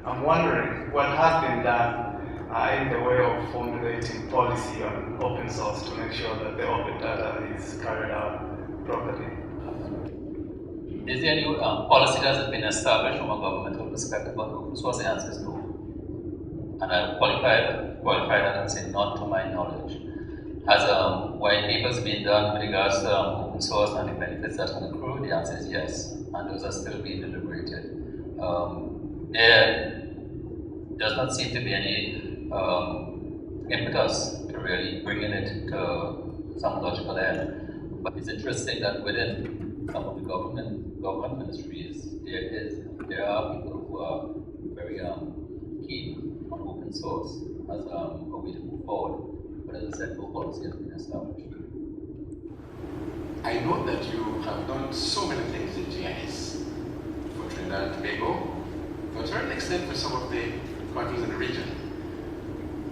I'm wondering what has been done in the way of formulating policy on open source to make sure that the open data is carried out properly. Is there any policy that has been established from a governmental perspective on open source? The answer is no. And I'll qualify that and say not to my knowledge. Has white papers been done with regards to open source and the benefits that can accrue? The answer is yes, and those are still being deliberated. There does not seem to be any impetus to really bringing it to some logical end. But it's interesting that within some of the government ministries, there are people who are very keen on open source as a way to move forward. But as I said, no policy has been established. I know that you have done so many things in GIS for Trinidad and Tobago, to a certain extent for some of the countries in the region.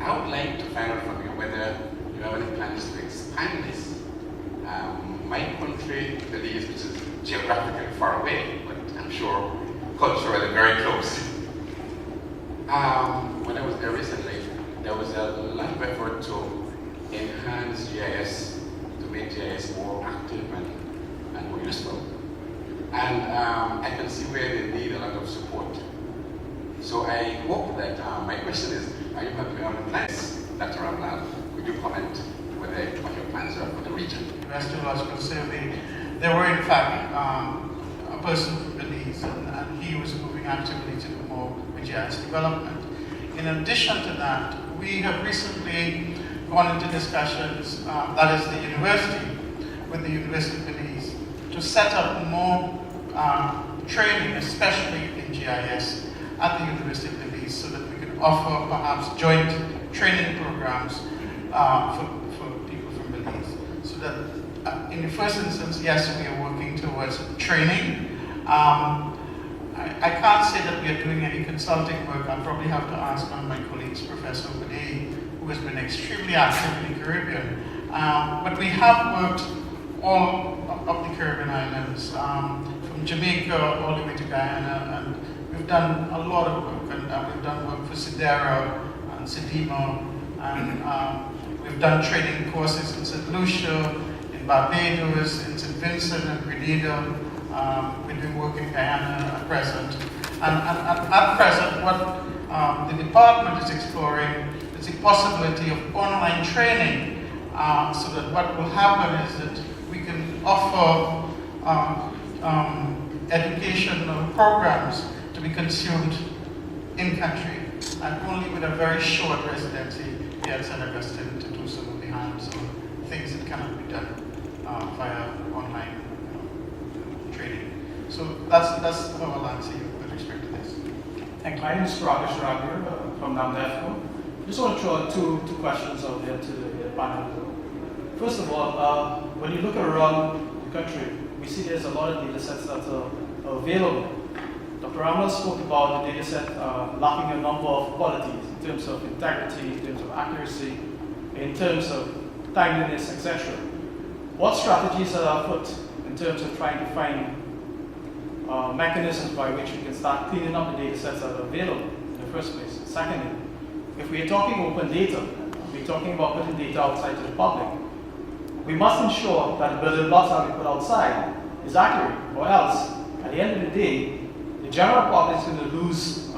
I would like to find out from you whether you have any plans to expand this. My country believes this is geographically far away, but I'm sure culturally very close. When I was there recently, there was a lot of effort to enhance GIS, to make GIS more active and more useful. And I can see where they need a lot of support. So I hope that, my question is, are you happy on the plans, Dr. Ramlal? Would you comment what your plans are for the region? Meteorological survey. There were in fact a person from Belize, and he was moving actively to do more with GIS development. In addition to that, we have recently gone into discussions, that is the university, with the University of Belize, to set up more training, especially in GIS, at the University of Belize, so that we can offer perhaps joint training programs for people from Belize. So that in the first instance, yes, we are working towards training. I can't say that we are doing any consulting work. I'll probably have to ask one of my colleagues, Professor Bade, who has been extremely active in the Caribbean. But we have worked all of the Caribbean islands, from Jamaica all the way to Guyana, and we've done a lot of work. And we've done work for Sidera and Sedima, and we've done training courses in St. Lucia, in Barbados, in St. Vincent and Grenada. We've been working in Guyana at present. And at present, what the department is exploring is the possibility of online training, so that what will happen is that we can offer educational programs to be consumed in country, and only with a very short residency here at St. Augustine to do some of the hands-on things that cannot be done via online training. So that's how I'll answer you with respect to this. Thank you. My name is Rakesh Ragir from NAMDEFCO. Just want to throw two questions out there to the panel. First of all, when you look around the country, we see there's a lot of data sets that are available. Dr. Ramlal spoke about the data set lacking a number of qualities in terms of integrity, in terms of accuracy, in terms of timeliness, etc. What strategies are afoot in terms of trying to find mechanisms by which we can start cleaning up the data sets that are available in the first place? Secondly, if we are talking open data, we're talking about putting data outside to the public, we must ensure that the building blocks that we put outside is accurate, or else, at the end of the day, the general public is going to lose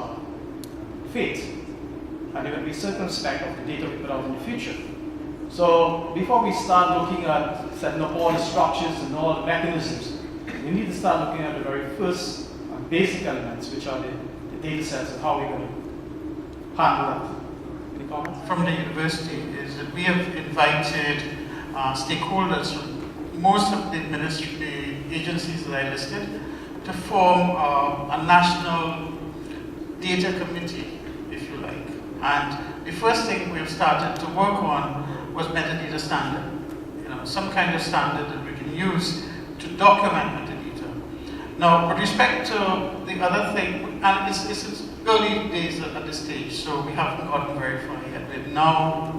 faith, and they will be circumspect of the data we put out in the future. So before we start looking at setting up all the structures and all the mechanisms, we need to start looking at the very first basic elements, which are the data sets and how we're going to handle that. Any comments? From the university is that we have invited stakeholders from most of the ministry agencies that I listed to form a national data committee, if you like. And the first thing we've started to work on was metadata standard. Some kind of standard that we can use to document metadata. Now, with respect to the other thing, and it's early days at this stage, so we haven't gotten very far yet. We're now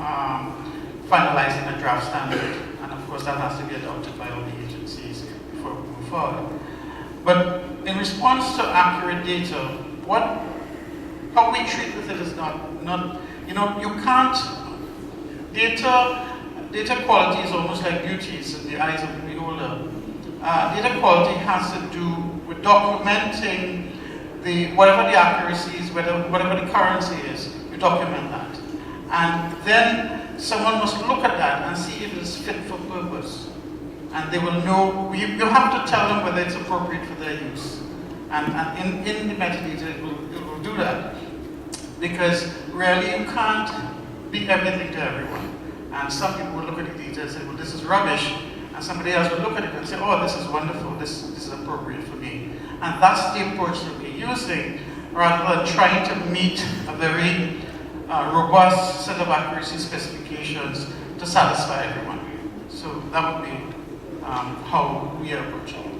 finalizing a draft standard, and of course that has to be adopted by all the agencies before we move forward. But in response to accurate data, what how we treat with it is not, you know, you can't, data quality is almost like beauties in the eyes of the beholder. Data quality has to do with documenting whatever the accuracy is, whatever the currency is, you document that. And then someone must look at that and see if it's fit for purpose. And they will know, you have to tell them whether it's appropriate for their use. And in the metadata, it will do that. Because really you can't be everything to everyone. And some people will look at the data and say, well, this is rubbish. And somebody else will look at it and say, oh, this is wonderful, this is appropriate for me. And that's the approach that we're using, rather than trying to meet a very robust set of accuracy specifications to satisfy everyone. So that would be how we are approaching it.